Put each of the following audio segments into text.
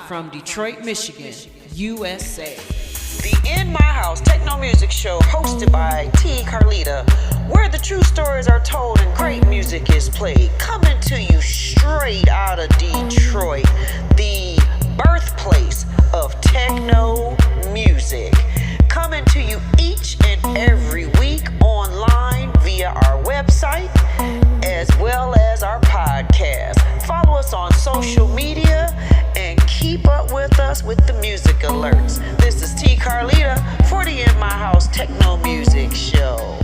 from Detroit, Michigan, USA. The In My House Techno Music Show, hosted by T. Carlita, where the true stories are told and great music is played. Coming to you straight out of Detroit, the birthplace of techno music. Coming to you each and every week online via our website as well as our podcast. Follow us on social media and keep up with us with the music alerts. This is T. Carlita for the In My House Techno Music Show.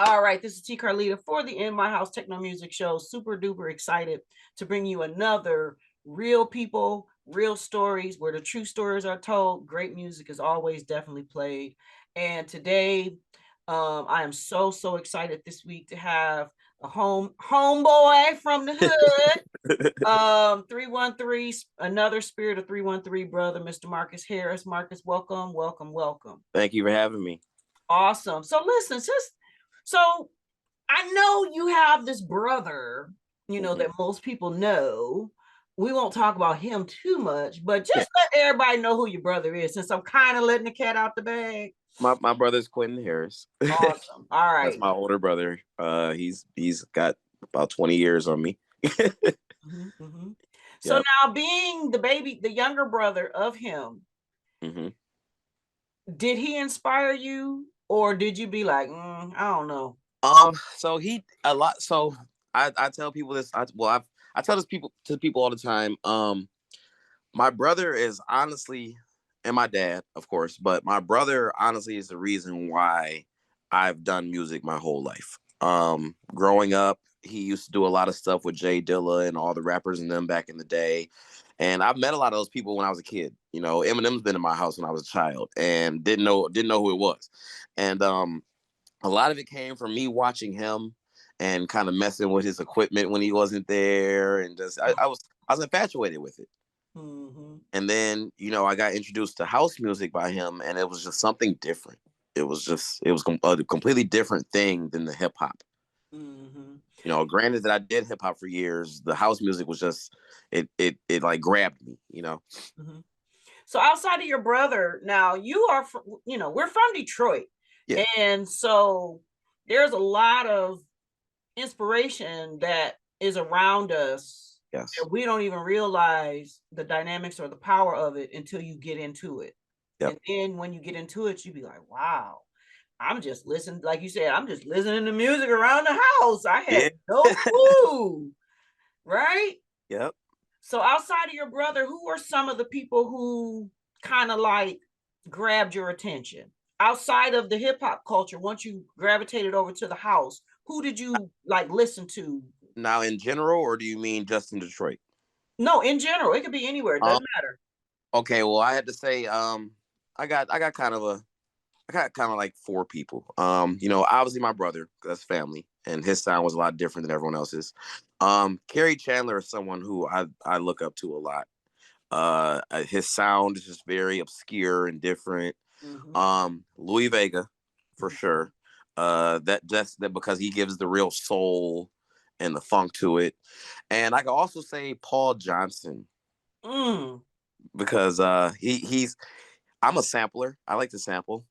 All right, this is T. Carlita for the In My House Techno Music Show. Super duper excited to bring you another real people, real stories where the true stories are told. Great music is always definitely played. And today, I am so excited this week to have a homeboy from the hood. 313, another spirit of 313 brother, Mr. Marcus Harris. Marcus, welcome. Thank you for having me. Awesome. So listen, so I know you have this brother, that most people know. We won't talk about him too much, but just let everybody know who your brother is, since I'm kind of letting the cat out the bag. My brother's Quentin Harris. Awesome. All right. That's my older brother. He's got about 20 years on me. So now, being the younger brother of him, did he inspire you? Or did you be like, I don't know? So I tell people this. I tell this to people all the time. My brother is honestly, and my dad, of course, but my brother honestly is the reason why I've done music my whole life. Growing up, he used to do a lot of stuff with Jay Dilla and all the rappers and them back in the day. And I've met a lot of those people when I was a kid. Eminem's been in my house when I was a child and didn't know who it was. And a lot of it came from me watching him and kind of messing with his equipment when he wasn't there. And just I was infatuated with it. And then, I got introduced to house music by him, and it was just something different. It was a completely different thing than the hip hop. Granted that I did hip hop for years, the house music was just, it like grabbed me, So outside of your brother, now you are, we're from Detroit. Yeah. And so there's a lot of inspiration that is around us. Yes. And we don't even realize the dynamics or the power of it until you get into it. Yep. And then when you get into it, you be like, wow. I'm just listening, like you said, I'm just listening to music around the house. I had no clue, right? Yep. So outside of your brother, who are some of the people who kind of like grabbed your attention? Outside of the hip hop culture, once you gravitated over to the house, who did you like listen to? Now in general, or do you mean just in Detroit? No, in general. It could be anywhere. It doesn't matter. Okay, well, I had to say, I got kind of like four people. Obviously my brother, that's family, and his sound was a lot different than everyone else's. Kerry Chandler is someone who I look up to a lot. His sound is just very obscure and different. Louis Vega, for sure. That because he gives the real soul and the funk to it. And I can also say Paul Johnson. Because I'm a sampler. I like to sample.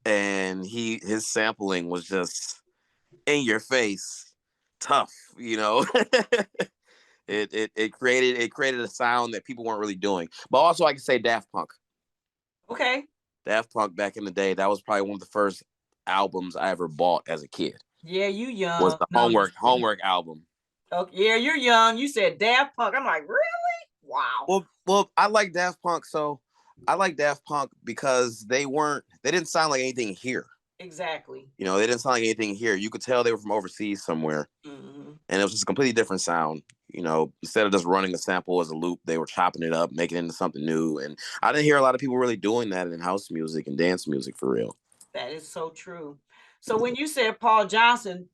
And his sampling was just in your face, tough, It created a sound that people weren't really doing. But also I can say Daft Punk. Okay. Daft Punk back in the day, that was probably one of the first albums I ever bought as a kid. Yeah, you Was young. the No, I'm just kidding. homework album. Okay, yeah, you're young. You said Daft Punk. I'm like, really? Wow. Well, I like Daft Punk, so I like Daft Punk because they didn't sound like anything here. Exactly. You know, they didn't sound like anything here. You could tell they were from overseas somewhere, Mm-hmm. and it was just a completely different sound. You know, instead of just running a sample as a loop, they were chopping it up, making it into something new. And I didn't hear a lot of people really doing that in house music and dance music for real. That is so true. So when you said Paul Johnson,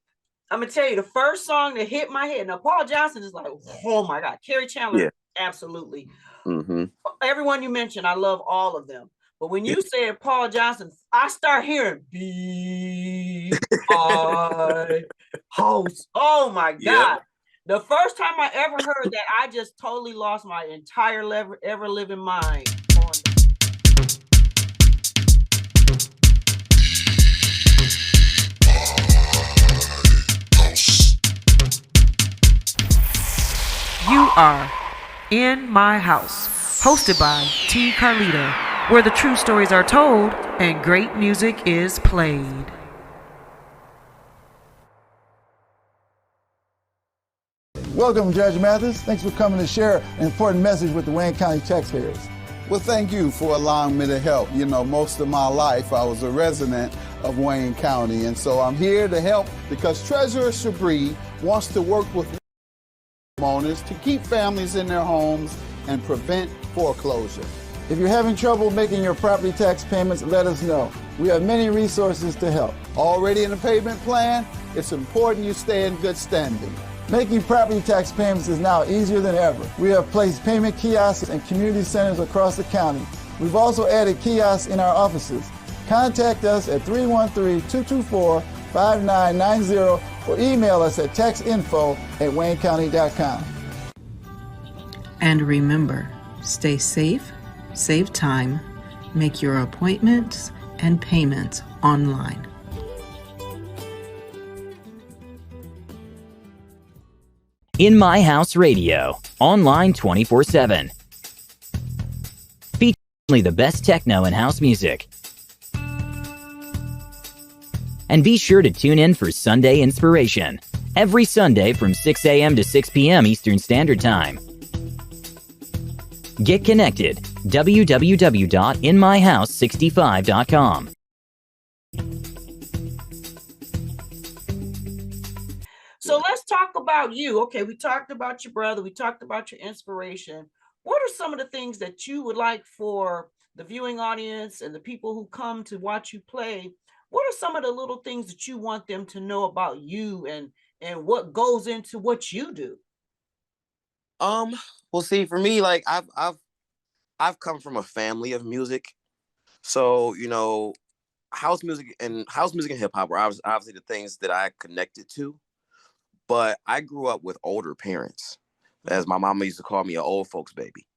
I'm gonna tell you the first song that hit my head. Now Paul Johnson is like, oh my God, Kerry Chandler, Yeah. absolutely. Mm-hmm. Everyone you mentioned, I love all of them. But when Yeah. you said Paul Johnson, I start hearing B I house. Oh my Yep. God. The first time I ever heard that, I just totally lost my entire ever living mind on You are in my house, hosted by T. Carlita, where the true stories are told and great music is played. Welcome, Judge Mathis. Thanks for coming to share an important message with the Wayne County taxpayers. Well, thank you for allowing me to help. You know, most of my life I was a resident of Wayne County, and so I'm here to help because Treasurer Shabri wants to work with owners to keep families in their homes and prevent foreclosure. If you're having trouble making your property tax payments, let us know. We have many resources to help. Already in the payment plan? It's important you stay in good standing. Making property tax payments is now easier than ever. We have placed payment kiosks in community centers across the county. We've also added kiosks in our offices. Contact us at 313-224-5990 or email us at taxinfo@waynecounty.com. And remember, stay safe, save time, make your appointments and payments online. In My House Radio, online 24/7. Featuring only the best techno and house music. And be sure to tune in for Sunday Inspiration, every Sunday from 6 a.m. to 6 p.m. Eastern Standard Time. Get connected, www.inmyhouse65.com. So let's talk about you. Okay, we talked about your brother. We talked about your inspiration. What are some of the things that you would like for the viewing audience and the people who come to watch you play? What are some of the little things that you want them to know about you and what goes into what you do? Well, see, for me, like I've come from a family of music, so you know, house music and hip hop were obviously the things that I connected to. But I grew up with older parents, as my mama used to call me, an old folks baby.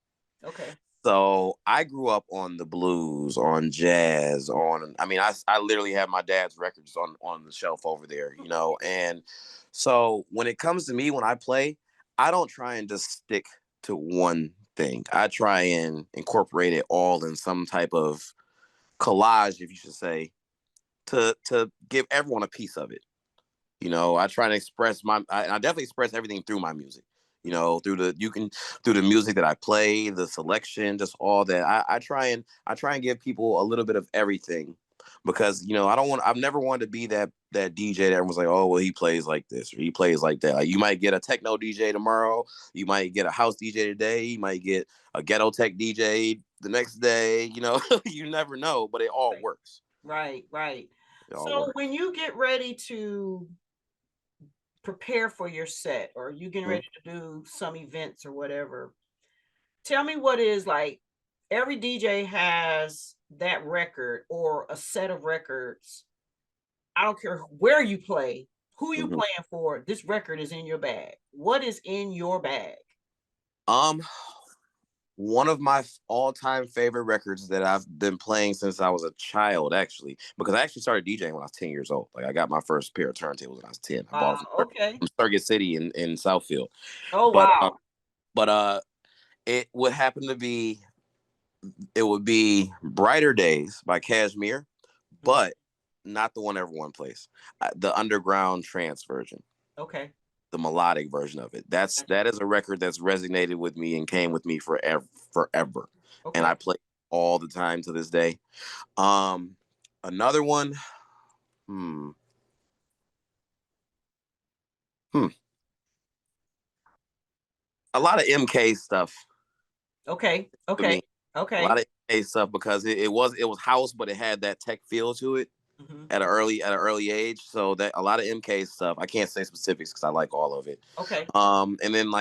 Okay. So I grew up on the blues, on jazz, I literally have my dad's records on the shelf over there, you know. And so when it comes to me, when I play, I don't try and just stick to one thing. I try and incorporate it all in some type of collage, if you should say, to give everyone a piece of it. You know, I try to express I definitely express everything through my music. You know, through the music that I play, the selection, just all that. I try and give people a little bit of everything, because you know I've never wanted to be that DJ that everyone's like, oh well, he plays like this or he plays like that. Like, you might get a techno DJ tomorrow, you might get a house DJ today, you might get a ghetto tech DJ the next day. You know, you never know, but it all works. Right. So works. When you get ready to prepare for your set, or you getting ready to do some events or whatever, tell me what is like. Every DJ has that record or a set of records. I don't care where you play, who you playing for, this record is in your bag. What is in your bag? One of my all-time favorite records that I've been playing since I was a child, actually, because I actually started DJing when I was 10 years old. Like, I got my first pair of turntables when I was 10. I bought them from Circuit City in Southfield. Oh, but, wow. It would happen to be it would be Brighter Days by Kashmir, but not the one everyone plays. The underground trance version. Okay. The melodic version of it. That is a record that's resonated with me and came with me forever. Okay. And I play all the time to this day. Another one. A lot of MK stuff. Okay. For me. Okay. A lot of MK stuff because it was house, but it had that tech feel to it at an early age. So that a lot of MK stuff. I can't say specifics because I like all of it. Okay. And then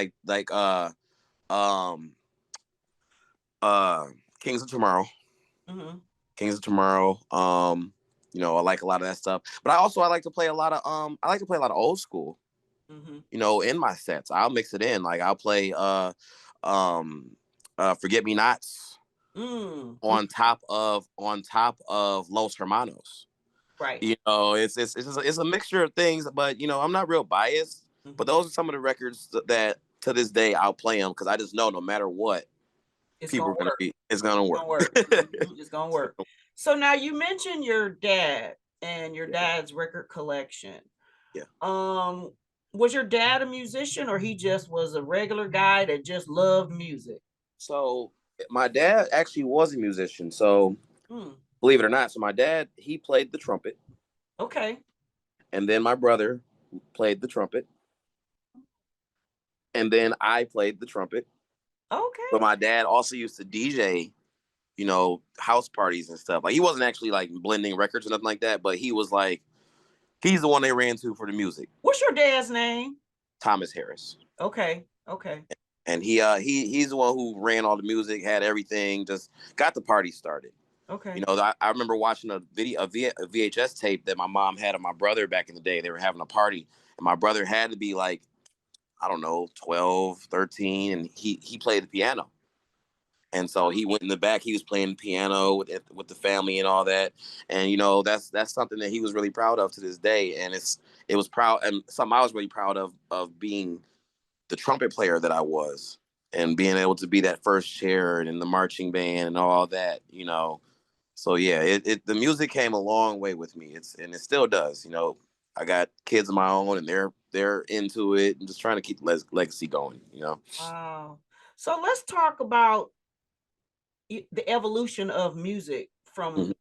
Kings of Tomorrow. Kings of Tomorrow. I like a lot of that stuff. But I like to play a lot of old school. In my sets. I'll mix it in. Like I'll play Forget Me Nots on top of Los Hermanos. Right. It's a mixture of things, but I'm not real biased. But those are some of the records that to this day I'll play them because I just know no matter what, it's gonna work. It's gonna work. So now you mentioned your dad and your dad's record collection. Yeah. Was your dad a musician or he just was a regular guy that just loved music? So my dad actually was a musician. So believe it or not, so my dad, he played the trumpet. Okay. And then my brother played the trumpet. And then I played the trumpet. Okay. But my dad also used to DJ, house parties and stuff. Like he wasn't actually like blending records or nothing like that, but he was like, he's the one they ran to for the music. What's your dad's name? Thomas Harris. Okay. And he's the one who ran all the music, had everything, just got the party started. Okay. I remember watching a VHS tape that my mom had of my brother back in the day. They were having a party, and my brother had to be like, I don't know, 12, 13, and he played the piano. And so he went in the back. He was playing the piano with the family and all that. And that's something that he was really proud of to this day. And it was proud and something I was really proud of being the trumpet player that I was and being able to be that first chair and in the marching band and all that. So yeah, the music came a long way with me. It still does. I got kids of my own and they're into it and just trying to keep legacy going. Wow. So let's talk about the evolution of music from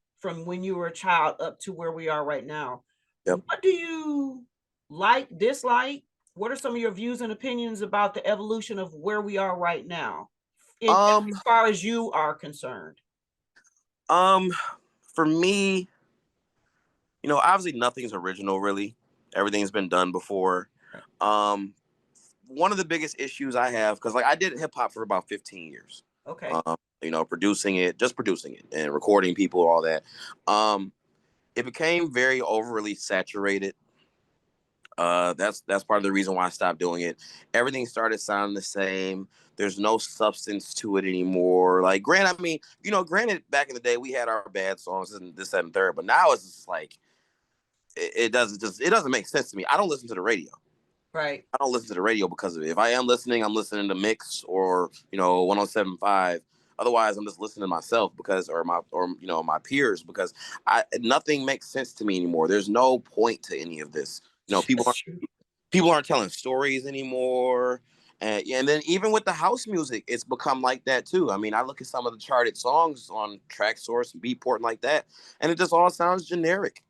when you were a child up to where we are right now. Yep. What do you like, dislike? What are some of your views and opinions about the evolution of where we are right now, as far as you are concerned? For me, obviously nothing's original really. Everything's been done before. One of the biggest issues I have, because I did hip hop for about 15 years. Okay. Producing it and recording people, all that. It became very overly saturated. That's part of the reason why I stopped doing it. Everything started sounding the same. There's no substance to it anymore. Like, granted, back in the day we had our bad songs and this, that, and third, but now it's just like it doesn't make sense to me. I don't listen to the radio. Right. I don't listen to the radio because of it. If I am listening, I'm listening to Mix or 107.5. Otherwise, I'm just listening to myself or my peers because nothing makes sense to me anymore. There's no point to any of this. People aren't telling stories anymore. And then even with the house music, it's become like that too. I mean, I look at some of the charted songs on Tracksource and Beatport and like that, and it just all sounds generic.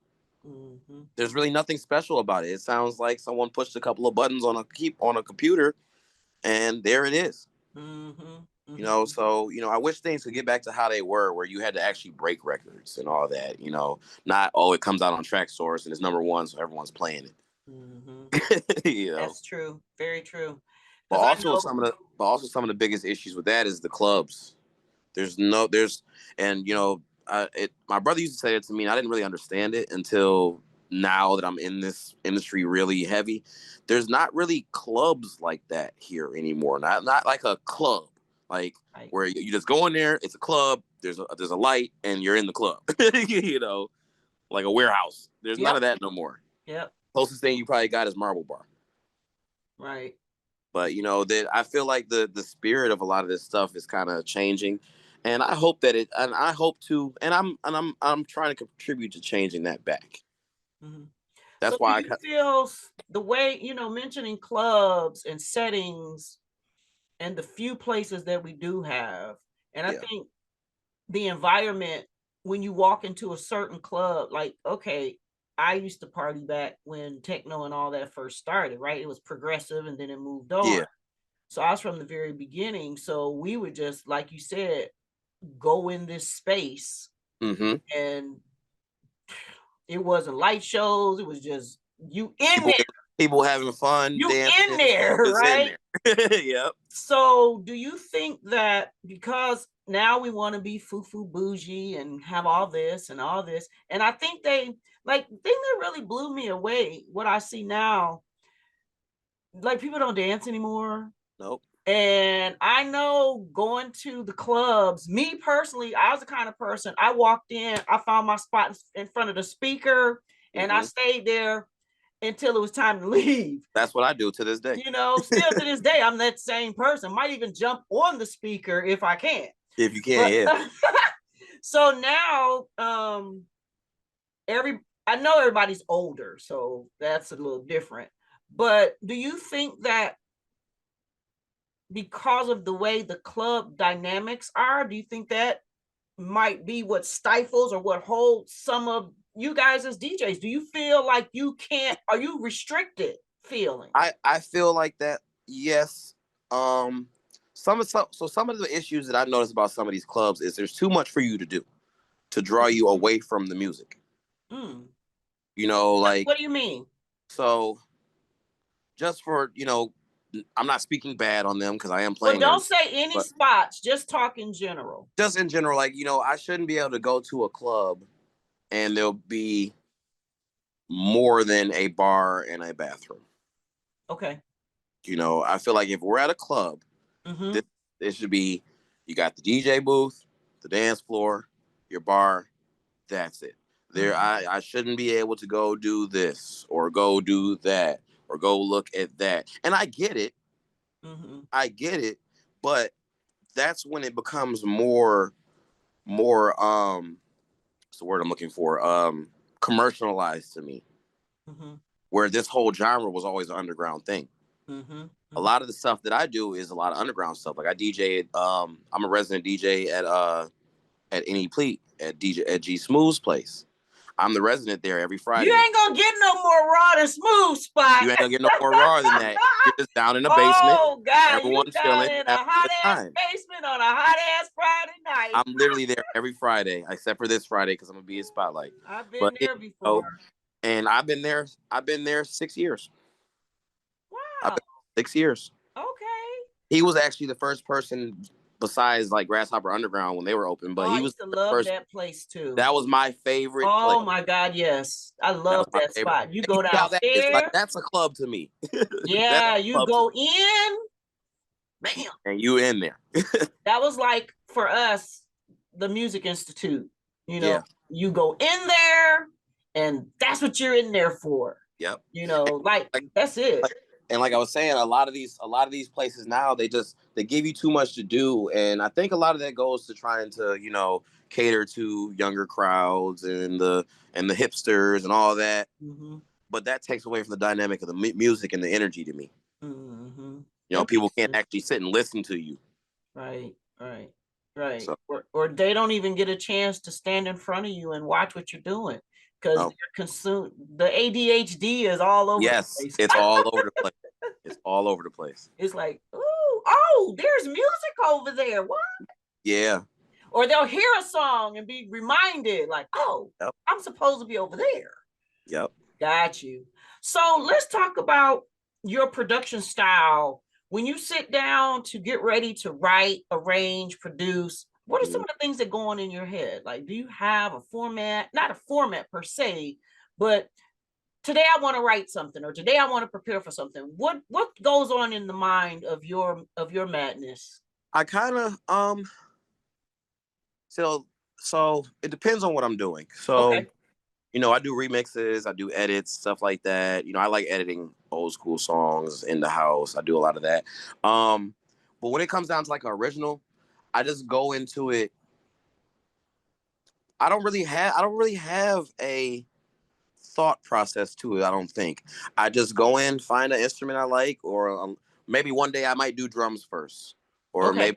There's really nothing special about it. It sounds like someone pushed a couple of buttons on a computer, and there it is. So I wish things could get back to how they were, where you had to actually break records and all that. Not it comes out on Tracksource and it's number one, so everyone's playing it. That's true. Very true. But also some of the biggest issues with that is the clubs. My brother used to say it to me, and I didn't really understand it until now that I'm in this industry really heavy. There's not really clubs like that here anymore. Not like a club, like where you just go in there. It's a club. There's a light, and you're in the club. Like a warehouse. There's none of that no more. Yep. Closest thing you probably got is Marble Bar. Right. But that I feel like the spirit of a lot of this stuff is kind of changing. And I hope that I hope to, and I'm trying to contribute to changing that back. Mm-hmm. That's so why do you feel the way, mentioning clubs and settings and the few places that we do have, and I think the environment when you walk into a certain club, like, okay, I used to party back when techno and all that first started, right? It was progressive and then it moved on. Yeah. So I was from the very beginning. So we would just, like you said, go in this space, and it wasn't light shows. It was just you in there. People having fun, you dancing, in there, right? In there. Yep. So do you think that because now we want to be foo-foo bougie and have all this and all this, and I think the thing that really blew me away, what I see now, like, people don't dance anymore. Nope. And I know going to the clubs, me personally, I was the kind of person, I walked in, I found my spot in front of the speaker, and I stayed there until it was time to leave. That's what I do to this day. Still to this day, I'm that same person. Might even jump on the speaker if I can. If you can, yeah. So now, I know everybody's older, so that's a little different. But do you think that because of the way the club dynamics are, do you think that might be what stifles or what holds some of you guys as DJs? Do you feel like are you restricted feeling? I feel like that, yes. Some of the issues that I've noticed about some of these clubs is there's too much for you to do to draw you away from the music. Like, what do you mean? So just for, I'm not speaking bad on them because I am playing. Well, don't say any spots, just talk in general. Just in general, like, I shouldn't be able to go to a club and there'll be more than a bar and a bathroom. Okay. I feel like if we're at a club, it should be, you got the DJ booth, the dance floor, your bar, that's it. I shouldn't be able to go do this or go do that or go look at that. And I get it. I get it, but that's when it becomes more what's the word I'm looking for? Commercialized to me. Where this whole genre was always an underground thing. A lot of the stuff that I do is a lot of underground stuff. Like I DJ, I'm a resident DJ at Any Pleat at G Smooth's place. I'm the resident there every Friday. You ain't gonna get no more raw than Smooth spot. You ain't gonna get no more raw than that. You're just down in the basement. Oh God, everyone you down in a hot ass basement on a hot ass Friday night. I'm literally there every Friday, except for this Friday because I'm gonna be in Spotlight. I've been there before. And I've been there 6 years. Wow. 6 years. Okay. He was actually the first person besides like Grasshopper Underground when they were open, but he was the love that place too. That was my favorite place. Oh my God, yes. I love that spot. You go downstairs. That's a club to me. Yeah, you go in, bam. And you in there. That was like, for us, the Music Institute. You go in there and that's what you're in there for. Yep. That's it. And like I was saying, a lot of these places now, they give you too much to do. And I think a lot of that goes to trying to, cater to younger crowds and the hipsters and all that. But that takes away from the dynamic of the music and the energy to me. People can't actually sit and listen to you. Right. So, or they don't even get a chance to stand in front of you and watch what you're doing. Because they're consumed. The ADHD is all over the place. Yes, it's all over the place. It's all over the place. It's like, there's music over there. What? Yeah. Or they'll hear a song and be reminded, like, I'm supposed to be over there. Yep. Got you. So let's talk about your production style. When you sit down to get ready to write, arrange, produce, what are some of the things that go on in your head? Like, do you have a format? Not a format per se, but today I want to write something, or today I want to prepare for something. What goes on in the mind of your madness? I kind of so it depends on what I'm doing. So I do remixes, I do edits, stuff like that. I like editing old school songs in the house. I do a lot of that. But when it comes down to like an original, I just go into it I don't really have a thought process to it. I don't think. I just go in, find an instrument I like, or maybe one day I might do drums first, or Okay. maybe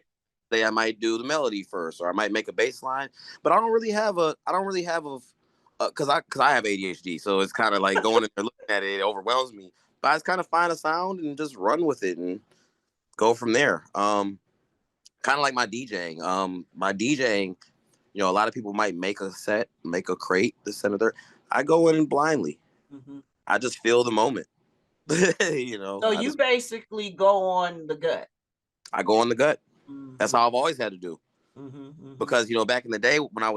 day I might do the melody first, or I might make a bass line. But I don't really have a because I have ADHD, so it's kind of like going in there looking at it, it overwhelms me. But I just kind of find a sound and just run with it and go from there. Kind of like my DJing. My DJing, you know, a lot of people might make a set, make a crate, this and the third. I go in blindly. Mm-hmm. I just feel the moment. You know, So you basically go on the gut. I go on the gut. Mm-hmm. That's how I've always had to do. Mm-hmm, mm-hmm. Because, you know, back in the day when I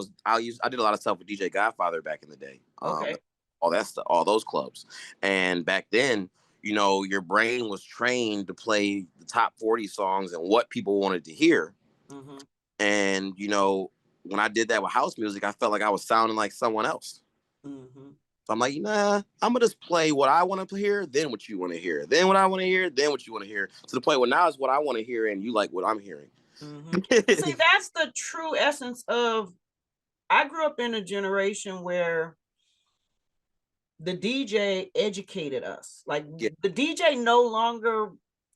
did a lot of stuff with DJ Godfather back in the day. Okay. All that stuff, all those clubs. And back then, you know, your brain was trained to play the top 40 songs and what people wanted to hear. Mm-hmm. And, you know, when I did that with house music, I felt like I was sounding like someone else. Mm-hmm. So I'm like, nah, I'm gonna just play what I want to hear, then what you want to hear, then what I want to hear, then what you want to hear. To the point where now it's what I want to hear, and you like what I'm hearing. Mm-hmm. See, that's the true essence of. I grew up in a generation where the DJ educated us. Like Yeah. the DJ no longer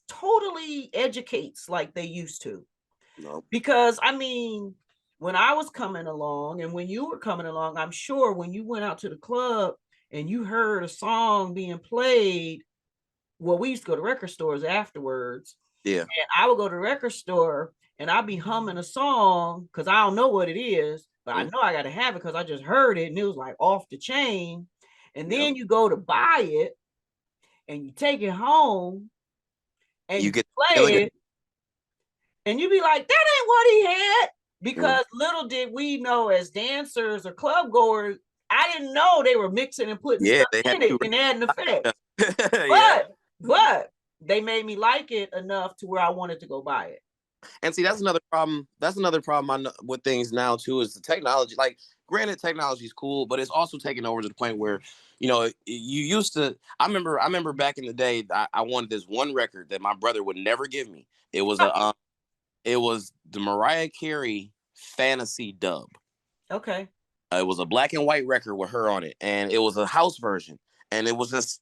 totally educates like they used to. No. Because I mean, when I was coming along and when you were coming along, I'm sure when you went out to the club and you heard a song being played, well, we used to go to record stores afterwards. Yeah. And I would go to the record store and I'd be humming a song because I don't know what it is, but I know I got to have it because I just heard it and it was like off the chain. And then you go to buy it and you take it home and you play it. And you be like, that ain't what he had. Because little did we know as dancers or club goers, I didn't know they were mixing and putting stuff in it and adding effects. But they made me like it enough to where I wanted to go buy it. And see, that's another problem. That's another problem I know with things now too, is the technology. Like, granted, technology is cool, but it's also taken over to the point where, you know, you used to. I remember back in the day, I wanted this one record that my brother would never give me. It was it was the Mariah Carey Fantasy dub. Okay. It was a black and white record with her on it, and it was a house version, and it was just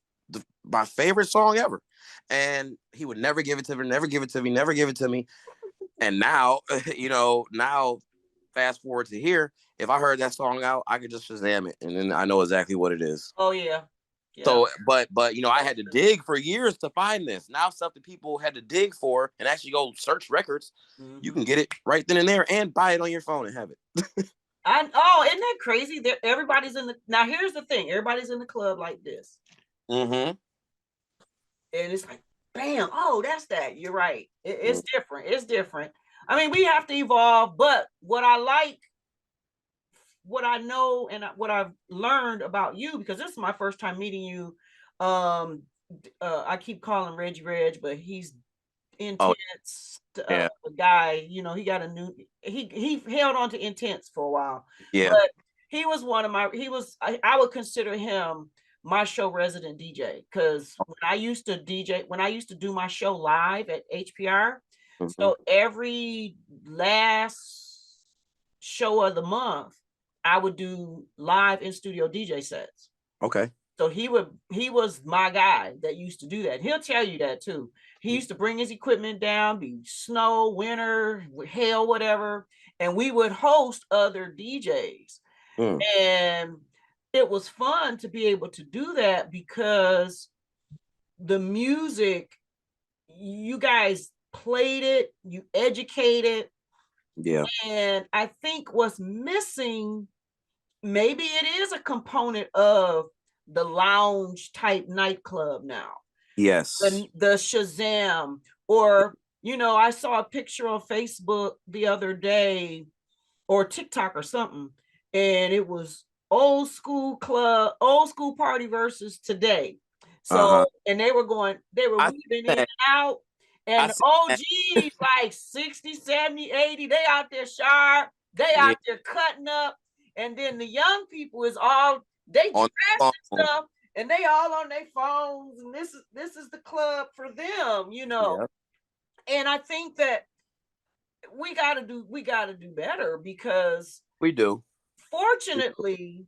my favorite song ever. And he would never give it to me, never give it to me, never give it to me. And now, you know, fast forward to here, if I heard that song out, I could just Shazam it, and then I know exactly what it is. Oh yeah. So, but you know, I had to dig for years to find this. Now, stuff that people had to dig for and actually go search records, you can get it right then and there and buy it on your phone and have it. Isn't that crazy? Everybody's in the. Now, here's the thing: everybody's in the club like this. Mm-hmm. And it's like, bam! Oh, that's that. You're right. It's different. It's different. I mean, we have to evolve. But what I like, what I know, and what I've learned about you, because this is my first time meeting you. I keep calling Reggie Reg, but he's Intense. The guy, you know, he got a new. He held on to Intense for a while. Yeah. But he was one of my. I would consider him my show resident DJ, because when I used to do my show live at HPR, so every last show of the month, I would do live in studio DJ sets. Okay. So he was my guy that used to do that. He'll tell you that too. He used to bring his equipment down, be snow, winter, hail, whatever, and we would host other DJs. And it was fun to be able to do that because the music, you guys played it, you educated. Yeah. And I think what's missing, maybe it is a component of the lounge type nightclub now. Yes. The Shazam, or, you know, I saw a picture on Facebook the other day or TikTok or something, and it was old school party versus today. So, and they were weaving in and out, and the OGs like 60, 70, 80, they out there sharp, they out there cutting up, and then the young people is all they dressed and stuff, and they all on their phones, and this is the club for them, you know. Yeah. And I think that we gotta do better, because we do. fortunately,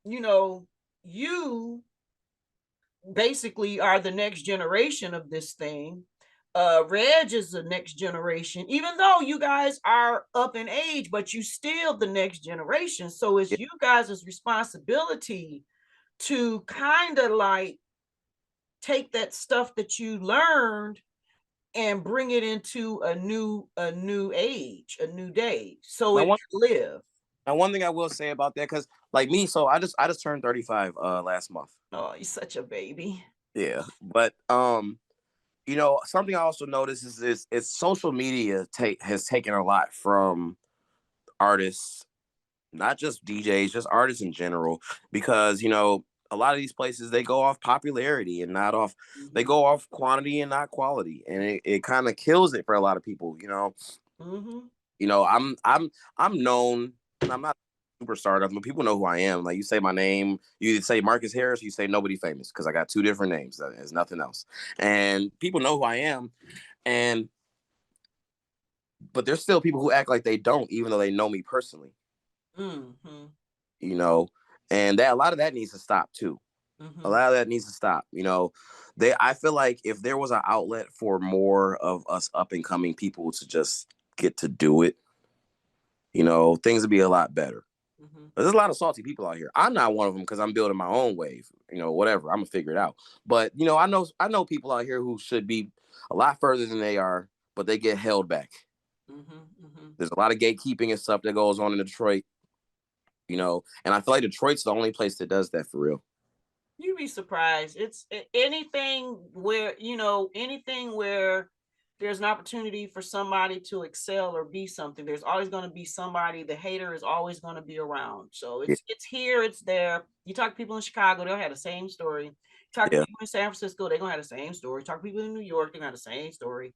you know, you basically are the next generation of this thing. Reg is the next generation, even though you guys are up in age, but you still the next generation. So it's you guys' responsibility to kind of like take that stuff that you learned and bring it into a new age, a new day, so Now, it can live. one thing I will say about that, because like me, so I just turned 35 last month. Oh, you're such a baby. Yeah, but something I also noticed is social media has taken a lot from artists, not just DJs, just artists in general, because a lot of these places, they go off popularity and not off they Mm-hmm. go off quantity and not quality, and it kind of kills it for a lot of people. Mm-hmm. I'm known, and I'm not a superstar, but people know who I am. Like, you say my name, you either say Marcus Harris, you say nobody famous, because I got two different names. There's nothing else, and people know who I am. And but there's still people who act like they don't, even though they know me personally. Mm-hmm. You know, and that a lot of that needs to stop too. A Mm-hmm. lot of that needs to stop. I feel like if there was an outlet for more of us up and coming people to just get to do it, things would be a lot better. Mm-hmm. There's a lot of salty people out here. I'm not one of them, because I'm building my own wave. Whatever. I'm gonna figure it out. But I know people out here who should be a lot further than they are, but they get held back. Mm-hmm. Mm-hmm. There's a lot of gatekeeping and stuff that goes on in Detroit. And I feel like Detroit's the only place that does that for real. You'd be surprised. It's anything where, anything where there's an opportunity for somebody to excel or be something. There's always going to be somebody. The hater is always going to be around. So Yeah. it's here, it's there. You talk to people in Chicago, they'll have the same story. Talk to Yeah. people in San Francisco, they're gonna have the same story. Talk to people in New York, they're gonna have the same story.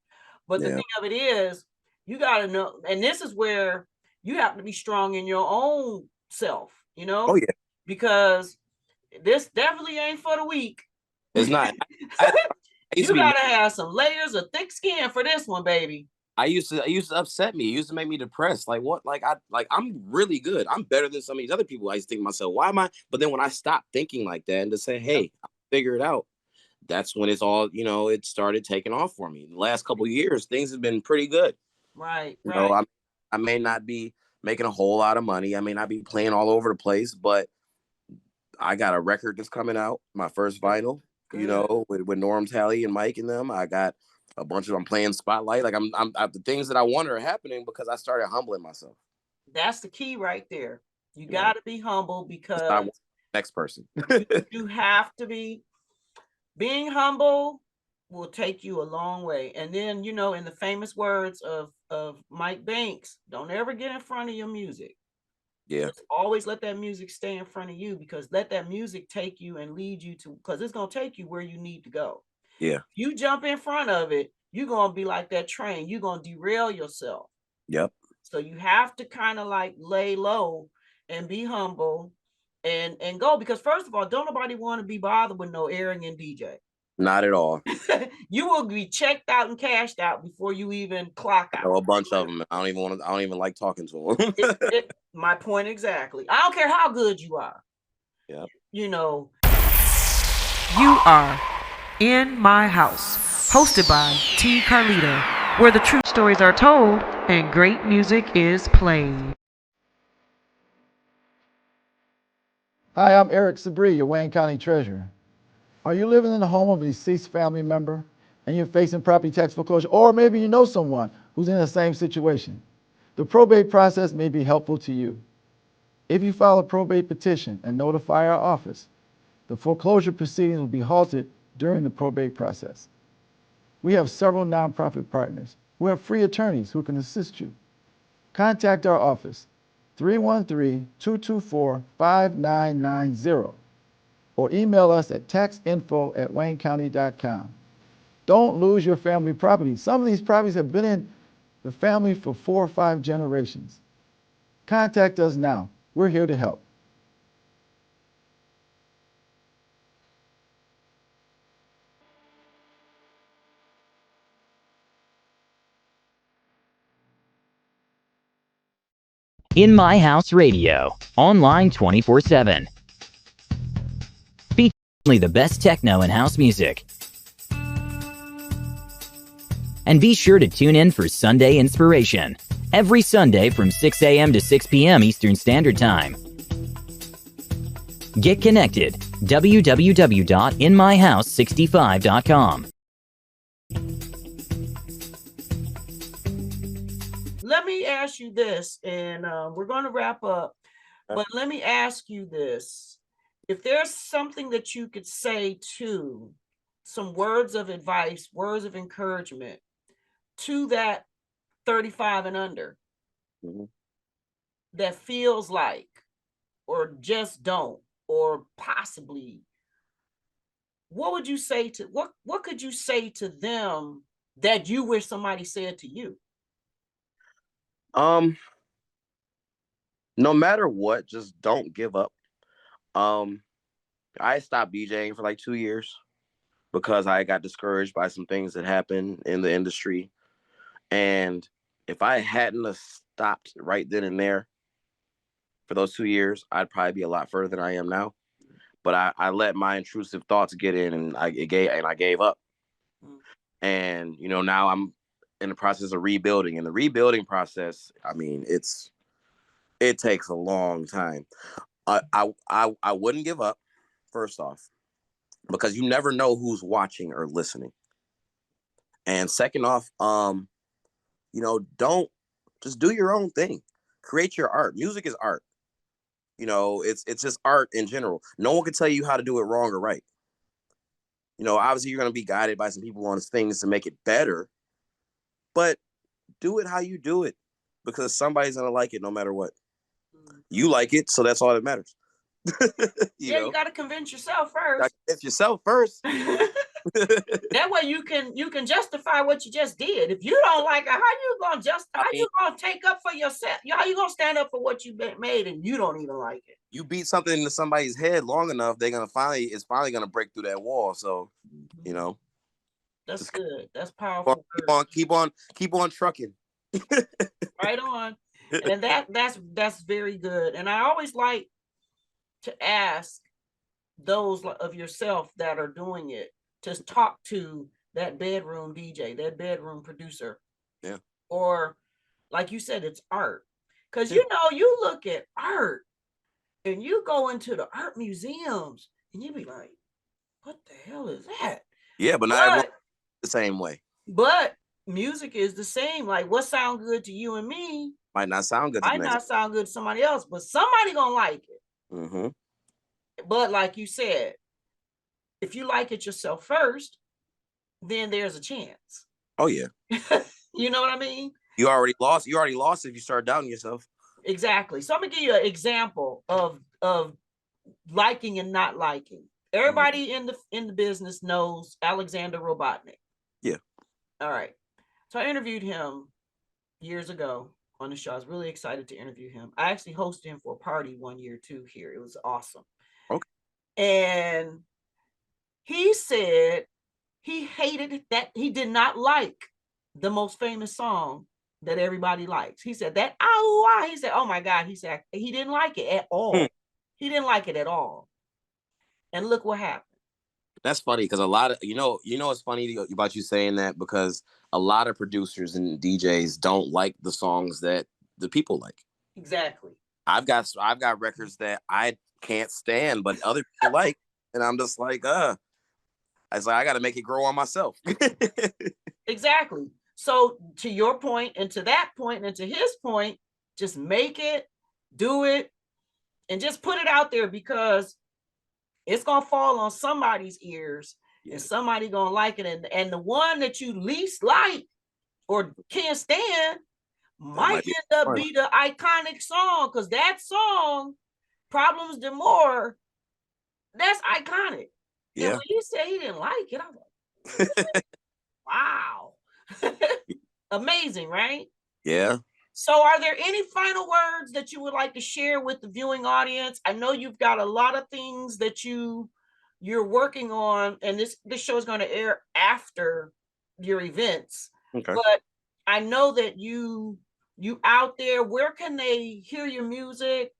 But the Yeah. thing of it is, you gotta know, and this is where you have to be strong in your own self, Oh yeah. because this definitely ain't for the weak. It's not. I used to You be gotta have some layers of thick skin for this one, baby. I used to upset me. It used to make me depressed. Like, what? I'm really good. I'm better than some of these other people. I used to think to myself, why am I? But then when I stopped thinking like that and to say, Yep. hey, I'll figure it out, that's when it's all, it started taking off for me. The last couple of years, things have been pretty good. Right, You know, right. I may not be making a whole lot of money. I may not be playing all over the place, but I got a record that's coming out, my first vinyl, Good. with Norm Talley and Mike and them. I got I'm playing Spotlight. Like, the things that I want are happening because I started humbling myself. That's the key right there. You You know, gotta be humble, it's not because next person. you have to be. Being humble will take you a long way. And then, in the famous words of Mike Banks, don't ever get in front of your music. Yeah, Just always let that music stay in front of you, because let that music take you and lead you to, because it's going to take you where you need to go. yeah, You jump in front of it, you're going to be like that train. You're going to derail yourself. yep. So you have to kind of like lay low and be humble and go, because first of all, don't nobody want to be bothered with no airing and DJ. Not at all. You will be checked out and cashed out before you even clock I out. know a bunch of them. I don't even like talking to them. My point exactly. I don't care how good you are. Yeah. You know. You are in my house, hosted by T. Carlita, where the true stories are told and great music is played. Hi, I'm Eric Sabri, your Wayne County Treasurer. Are you living in the home of a deceased family member and you're facing property tax foreclosure? Or maybe you know someone who's in the same situation. The probate process may be helpful to you. If you file a probate petition and notify our office, the foreclosure proceedings will be halted during the probate process. We have several nonprofit partners who have free attorneys who can assist you. Contact our office, 313-224-5990, or email us at taxinfo@waynecounty.com. Don't lose your family property. Some of these properties have been in the family for 4 or 5 generations. Contact us now. We're here to help. In My House Radio, online 24/7. Featuring only the best techno and house music. And be sure to tune in for Sunday Inspiration, every Sunday from 6 a.m. to 6 p.m. Eastern Standard Time. Get connected, www.inmyhouse65.com. Let me ask you this, and we're going to wrap up, but let me ask you this. If there's something that you could say to some words of advice, words of encouragement to that 35 and under that feels like, or just don't, or possibly, what would you say to, what could you say to them that you wish somebody said to you? No matter what, just don't give up. I stopped DJing for like 2 years because I got discouraged by some things that happened in the industry. And if I hadn't have stopped right then and there for those 2 years, I'd probably be a lot further than I am now. But I let my intrusive thoughts get in, and I gave up. And now I'm in the process of rebuilding. And the rebuilding process, I mean, it takes a long time. I wouldn't give up, first off, because you never know who's watching or listening. And second off, don't just do your own thing. Create your art. Music is art. It's just art in general. No one can tell you how to do it wrong or right. Obviously you're going to be guided by some people on things to make it better, but do it how you do it, because somebody's going to like it no matter what. You like it, so that's all that matters. You got to convince yourself first. Convince yourself first. That way you can justify what you just did. If you don't like it, how you gonna take up for yourself? How you gonna stand up for what you made and you don't even like it? You beat something into somebody's head long enough, it's finally gonna break through that wall. So, that's good. That's powerful. Keep on trucking. Right on. And that's very good. And I always like to ask those of yourself that are doing it to talk to that bedroom DJ, that bedroom producer. Yeah. Or like you said, it's art. Because you look at art and you go into the art museums and you be like, what the hell is that? Yeah, but not everyone the same way. But music is the same. Like what sounds good to you and me might not sound good to somebody else, but somebody gonna like it. Mm-hmm. But like you said, if you like it yourself first, then there's a chance. Oh yeah. You know what I mean? You already lost if you start doubting yourself. Exactly. So I'm gonna give you an example of liking and not liking. Everybody in the business knows Alexander Robotnik. Yeah. All right. So I interviewed him years ago on the show. I was really excited to interview him. I actually hosted him for a party one year too here. It was awesome. Okay. And he said he hated that he did not like the most famous song that everybody likes. He said that, he said, oh my God. He said he didn't like it at all. He didn't like it at all. And look what happened. That's funny because a lot of, it's funny about you saying that, because a lot of producers and DJs don't like the songs that the people like. Exactly. I've got records that I can't stand, but other people like, and I'm just like, I got to make it grow on myself. Exactly. So to your point, and to that point, and to his point, just make it, do it, and just put it out there, because it's gonna fall on somebody's ears, and somebody gonna like it, and the one that you least like or can't stand might end up be the iconic song, because that song, Problems de More, that's iconic. Yeah. And when he said he didn't like it, I was like, wow. Amazing, right? Yeah. So are there any final words that you would like to share with the viewing audience? I know you've got a lot of things that you're working on, and this show is going to air after your events. Okay. But I know that you You out there? Where can they hear your music?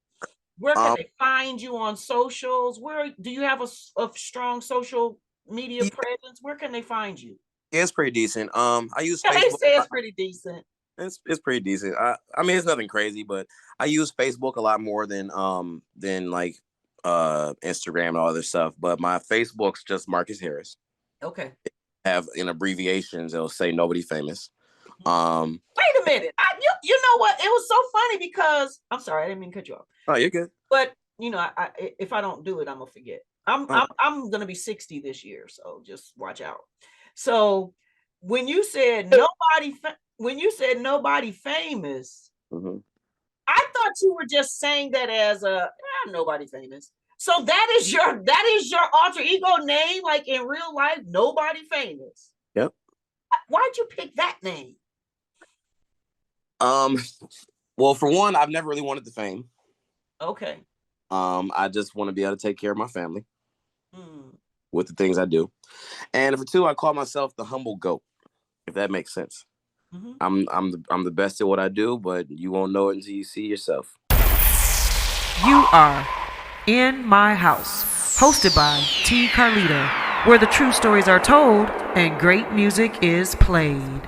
Where can they find you on socials? Where do you have a strong social media Yeah, presence? Where can they find you? it's pretty decent. I use They Facebook. say it's pretty decent. It's pretty decent. I mean, it's nothing crazy, but I use Facebook a lot more than like Instagram and all other stuff. But my Facebook's just Marcus Harris. Okay. Have in abbreviations, it'll say nobody famous. Wait a minute. You know what? It was so funny because I'm sorry, I didn't mean to cut you off. Oh, you're good. But you know, I if I don't do it, I'm gonna forget. I'm gonna be 60 this year, so just watch out. So when you said nobody famous, Mm-hmm. I thought you were just saying that as nobody famous. So that is your alter ego name, like in real life, nobody famous. Yep. Why'd you pick that name? Well, for one, I've never really wanted the fame. Okay. I just want to be able to take care of my family with the things I do. And for two, I call myself the humble goat, if that makes sense. Mm-hmm. I'm the best at what I do, but you won't know it until you see yourself. You are In My House, hosted by T. Carlita, where the true stories are told and great music is played.